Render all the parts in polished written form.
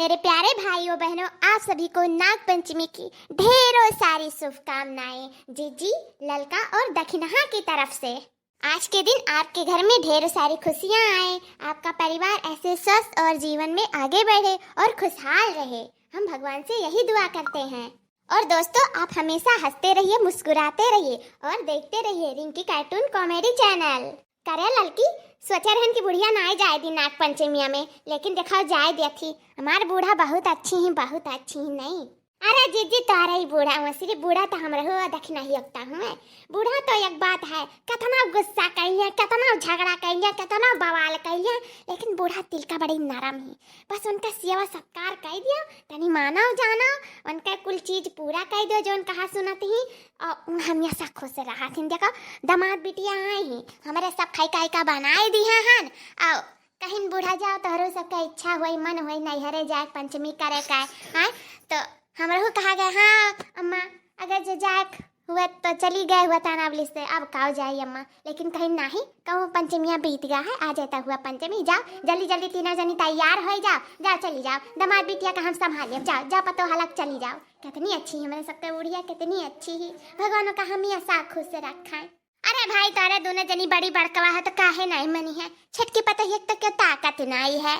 मेरे प्यारे भाइयों बहनों, आप सभी को नाग पंचमी की ढेरों सारी शुभकामनाएं जीजी, ललका और दखिनहा की तरफ से। आज के दिन आपके घर में ढेरों सारी खुशियां आए, आपका परिवार ऐसे स्वस्थ और जीवन में आगे बढ़े और खुशहाल रहे। हम भगवान से यही दुआ करते हैं। और दोस्तों, आप हमेशा हंसते रहिए, मुस्कुराते रहिए और देखते रहिए रिंकी कार्टून कॉमेडी चैनल। करे ललकी सोचा रहन की बुढ़िया ना जाए दी नाग पंचमिया में, लेकिन देखा जाए दिया थी। हमार बूढ़ा बहुत अच्छी ही नहीं। अरे जीजी तारा ही बूढ़ा हूँ, सिर्फ बूढ़ा तो हम रहो दखना ही लगता हूँ मैं। बूढ़ा तो एक बात है, कितना गुस्सा कहिए, कितना झगड़ा कहिए, कितना बवाल कहिए, लेकिन बूढ़ा दिल का बड़ी नरम है। बस उनका सेवा सत्कार कर दियो, तनी मानो जानो, उनका कुल चीज पूरा कर दो जो उनका सुनत ही। और हमेशा खुश रहा थी। देखो दामाद बिटिया आए ही हमारे सब खाई खाई का बनाए दी हन। और कहीं बूढ़ा जाओ तोहरो सबका इच्छा हुई, मन हुई नैहरे जाए पंचमी करे का है, तो हमरो कहा गया हाँ अम्मा, अगर जो जाए हुआ तो चली गए हुआ तानावली से, अब काव जाए अम्मा। लेकिन कहीं नहीं कहूँ पंचमिया बीत गया है, आ जाता हुआ पंचमी। जाओ जल्दी जल्दी तीनों जनी तैयार हो जाओ, जाओ चली जाओ, दामाद बिटिया का हम संभालिए। जाओ जाओ पतो हलक चली जाओ। कितनी अच्छी है हमारे सबके बुढ़िया, कितनी अच्छी ही। भगवान का हम ऐसा खुश से रखा है। अरे भाई तारे दोनों जनी बड़ी बड़कवा है तो काहे नहीं मनी है। छटकी पता ही तो क्यों ताकत नहीं है।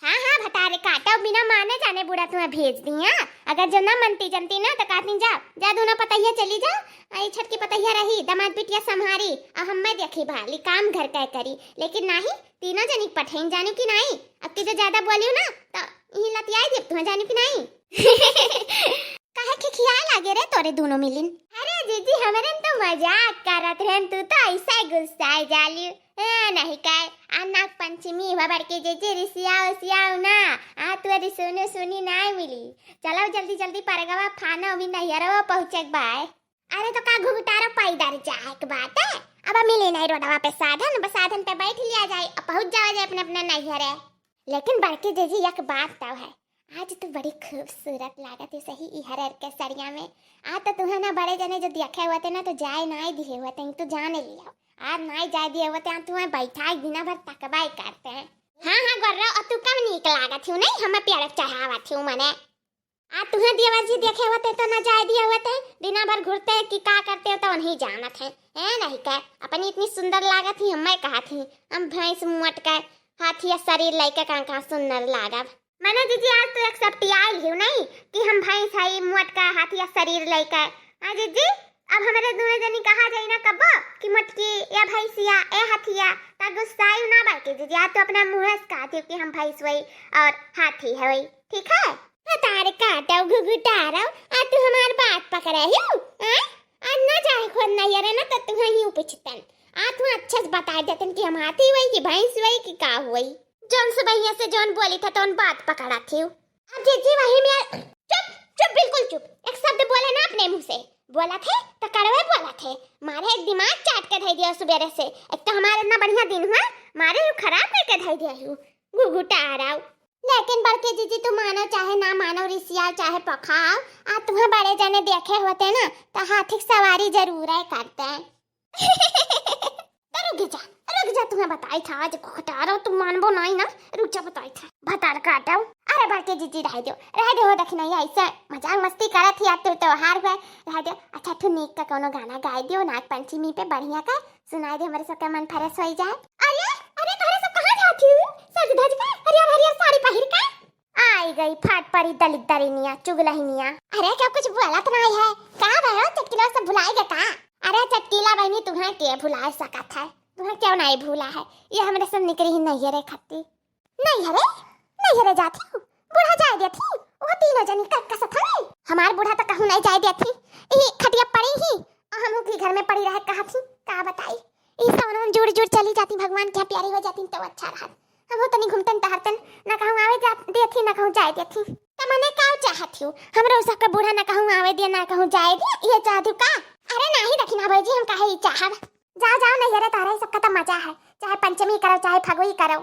हाँ हाँ भटारे काटा बिना माने जाने बूढ़ा तुम्हें भेज दिया। अगर जो ना मनती जनती ना तो कहती जाओ जा दोनों पतैया चली जाओ। आई छटकी पतैया रही, दामाद बिटिया संभारी और हम मैं देखी भाली काम घर का करी। लेकिन नहीं तीनों जनी पठेन जाने की नहीं। अब की जो ज्यादा बोलियो ना तो यही लतियाई दे तुम्हें जाने की नहीं। काहे के खियाल लागे रे तोरे दोनों मिलिन। अरे जीजी हमारे तो मजाक करत रहन, तू तो ऐसा गुस्साए जाली नहीं काय। नाग पंचमी हुआ बड़के जीजी रिसियाओ ना आ तू रिसोने सुनी नहीं मिली। चलो जल्दी जल्दी परगवा फाना अभी नहीं हरवा पहुंचक बाय। अरे तो का घुघटारा पैदल जाए के बात है। अब मिले नहीं रोडवा पे साधन, बस साधन पे बैठ लिया जाए और पहुंच जाओ जाए अपने अपने नैहरे। लेकिन बड़के जीजी एक बात तो है, आज तो बड़ी खूबसूरत लागत है सही ई हर के सरिया में। आ तो तुम्हें ना बड़े जने जो देखे हुए थे ना तो जाए नहीं दिए हुए थे, तो जाने लिया। आज नहीं जाए दिए हुए थे, तुम्हें बैठा दिन भर तकबाई करते हैं। हाँ हाँ गोर्रा, और तू कम नीक लागत हूँ नहीं, हमें प्यार चढ़ावा थी मने। आज तुम्हें देवर जी देखे हुए थे तो ना जाए दिए हुए थे, दिन भर घूरते हैं कि क्या करते हो तो नहीं जाना थे। नहीं कह अपनी इतनी सुंदर लागत थी, हमें कहा थी हम भैंस मुट का हाथी शरीर लेके कहाँ सुंदर लागब। मैंने जीजी आज तो एक सब आई हूँ नहीं कि हम भैंस है मुट का हाथी शरीर लेकर। हाँ जीजी अब हमारे दोनों जनी कहा जाए ना कब कि मटकी या भैंसिया ए हाथिया ता गुस्साई ना बाकी जीजी आज तो अपना मुंह से कहती हूँ कि हम भैंस वही और हाथी है वही, ठीक है। तारे काटा घुघुटारा आज तू हमारी बात पकड़ा है। आज ना जाए खुद नहीं अरे ना तो तुम्हें ही पूछतन। आज तू अच्छे से बता देतन कि हम हाथी वही कि भैंस वही कि का हुई। जोन से भैया से जोन बोली था तो उन बात पकड़ा थी। अब जीजी वही में चुप चुप बिल्कुल चुप, एक शब्द बोले ना अपने मुंह से। बोला थे तो करवे बोला थे, मारे एक दिमाग चाट के धई दिया सुबेरे से। एक तो हमारा इतना बढ़िया दिन हुआ, मारे खराब करके धई दिया हूँ घुघुटा रहा। लेकिन बड़के जीजी तू मानो चाहे ना मानो, रिसिया चाहे पखाओ, आज तुम्हें बड़े जने देखे होते ना तो हाथी सवारी जरूर है करते हैं। रुक जा तुम्हें बताई था आज घुघटा रहा, तुम मानबो नहीं ना, रुक जा बताई था भतार काटा। अरे बड़के जीजी रह दो हो देखना ये ऐसा मजाक मस्ती करा थी। आज तो त्योहार हुआ रह दो। अच्छा तू नीक का कोनो गाना गाय दियो नाग पंचमी पे बढ़िया का सुनाई दे, हमारे सबका मन फ्रेश हो जाए। अरे अरे तोरे सब कहां जाती हूं सज धज के हरियर हरियर साड़ी पहिर के आई गई फाट परी दलित दरिनिया चुगलहिनिया। अरे क्या कुछ बोला तो नहीं है, कहां गयो चटकीला सब भुलाएगा का। अरे चटकीला बहनी तुम्हें के भुला सकत है, तुम्हें क्यों नहीं भूला है। ये हमारे सब निकली ही नहीं रे खत्ती नहीं हरे जाती हूँ। बूढ़ा जाए देती वो तीनों जनी का सथाई हमार बूढ़ा तो कहूँ नहीं जाए देती। ये खटिया पड़ी ही हम की घर में पड़ी रहे कहा थी का बताई। इस सावन जुड़ जुड़ चली जाती, भगवान क्या प्यारी हो जाती तो अच्छा रहा। हम तो नहीं घूमतन टहरतन, ना कहूँ आवे देती ना कहूँ जाए देती। तो मैंने का चाहती हूँ हमरो सबका बूढ़ा ना कहूँ आवे दिया ना कहूँ जाए दिया, ये चाहती का। अरे नहीं दखिना भाई जी हम काहे ही चाहब। जाओ जाओ नहीं अरे तारा सबका तो मजा है, चाहे पंचमी करो चाहे फगुई करो।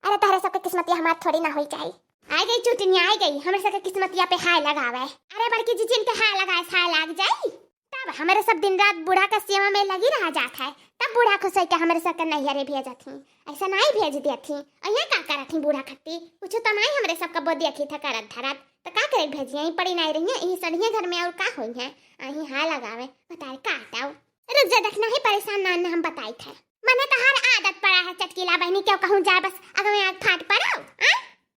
अरे तारा सबके किस्मतिया हमार थोड़ी ना हो चाहिए। आई गई चुटनिया आई गई हमारे सबके किस्मतिया पे हाय लगावे। अरे बड़की जीजी इनके हाय लगाए हाय लग जाई। ता अब हमारे सब दिन रात बूढ़ा का सेवा में लगी रहा जाता है, तब बूढ़ा खुश है कि हमारे सब का नैहरे भेज थी, ऐसा नहीं भेज दिया थी। अहिया का करत थी बूढ़ा खट्टी, कुछ तो नहीं हमारे सब का बोदिया थी था करत धरत, तो का करे भेजी यहीं पड़ी नहीं रही है, यहीं सड़िए घर में और का होई है, अहीं हां लगावे बताए का हटाओ। रुक जा, देखना ही परेशान ना हम बताई थे। मने तो हर आदत पड़ा है चटकीला बहनी, क्यों कहूं जाए बस अगर मैं आग फाट पड़ाओ।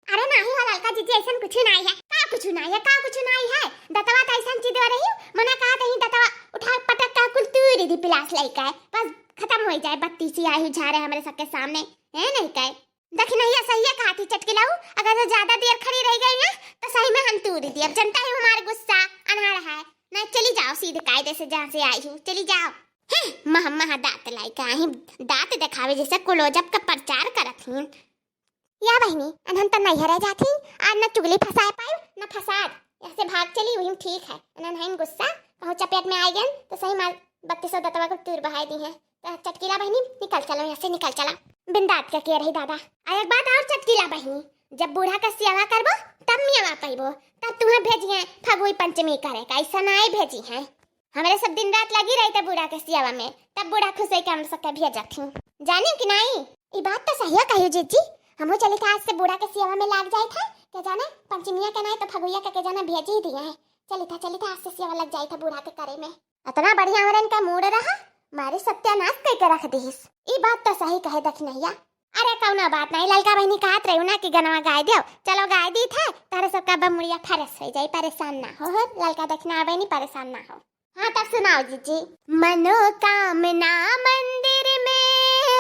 अरे नहीं हो ललका जीजी, ऐसा कुछ नहीं है, का कुछ नहीं है, का कुछ नहीं है। दतवा तो ऐसा चीज दे रही हूं, मने कहा नहीं दतवा उठा पटक का कुल तूरी दी पिलास लइका है, बस खत्म हो जाए, बत्ती सी आई झारे हमारे सबके सामने है नहीं कहे। देख नहीं सही है कहा थी चटकीला, अगर जो ज्यादा देर खड़ी रह गई ना तो सही में हम तूरी दी। अब जनता है हमारा गुस्सा अनार है ना, चली जाओ सीधे कायदे से जहाँ से आई हूँ, चली जाओ। महा दांत लाई का ही दांत दिखावे जैसे कुलोजब का प्रचार करत हूँ। या बहनी अनहन त नहीं रह जाती, आज न चुगली फंसाए पाई न फसाद, ऐसे भाग चली हुई ठीक है। अनहन है गुस्सा कहूँ चपेट में आ गए तो सही मार 3200 दतवा को तीर बहाई दी है। तो चटकीला बहनी निकल चलो यहाँ से, निकल चला बिंदात का कह रही दादा। एक बात और चटकीला बहनी, जब बूढ़ा का सेवा करबो तब मियावा पाइबो, तब तुम्हें भेजिए फगुई पंचमी करे का, ऐसा नहीं भेजी है। हमारे सब दिन रात लगी रही थे बूढ़ा के सेवा में, तब बूढ़ा खुश है कि हम सबके भेजा थी, जाने कि नहीं। ये बात तो सही है कहियो जीजी, हमो चले थे आज से बूढ़ा के सेवा में लाग जाए था, क्या जाने पंचमिया के नहीं तो फगुइया के जाना भेज ही दिया है। चले था आज से सेवा लग जाए था बूढ़ा के करे में, इतना बढ़िया हमारे इनका मूड रहा, मारे सत्यानाश करके रख दीस। ये बात तो सही कहे दखनैया। अरे कौना बात नहीं, ललका बहनी कहत रही ना कि गनवा गाय दियो, चलो गाय दी था, तारे सबका बमुड़िया फरस हो जाए, परेशान ना हो ललका दखना बहनी, परेशान ना हो। हाँ तब सुनाओ जीजी। मनोकामना मंदिर में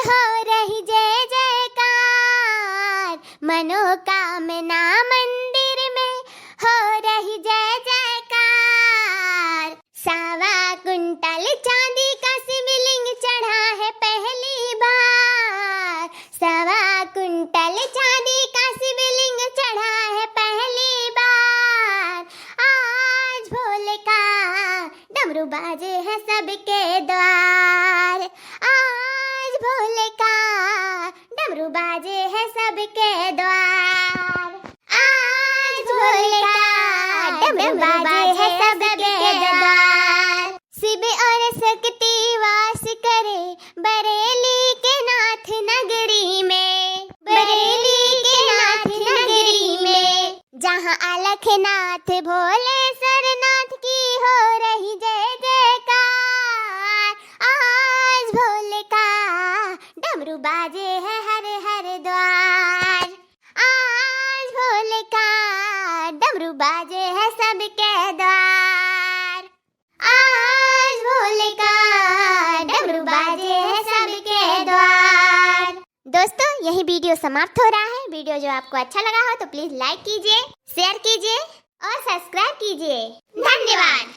हो रही जय जयकार, मनोकामना मंदिर में हो रही जय जयकार, 1.25 कुंटल चांदी का शिवलिंग चढ़ा है पहली बार, 1.25 कुंटल चांदी का शिवलिंग चढ़ा है पहली बार, आज भोले का डमरू बाजे है सबके द्वार, आज भोले का डमरू बाजे है सबके द्वार, आज भोले का डमरू बाजे है सबके द्वार। शिव और शक्ति वास करे बरेली के नाथ नगरी में, बरेली के नाथ नगरी में, जहाँ अलखनाथ भोले सरनाथ की हो रही जय जयकार, आज भोले का डमरू बाजे है हर हर द्वार, आज भोले का डमरू बाजे है सबके द्वार, आज भोले का डमरू बाजे है सबके द्वार। दोस्तों यही वीडियो समाप्त हो रहा है। वीडियो जो आपको अच्छा लगा हो तो प्लीज लाइक कीजिए, शेयर कीजिए और सब्सक्राइब कीजिए। धन्यवाद।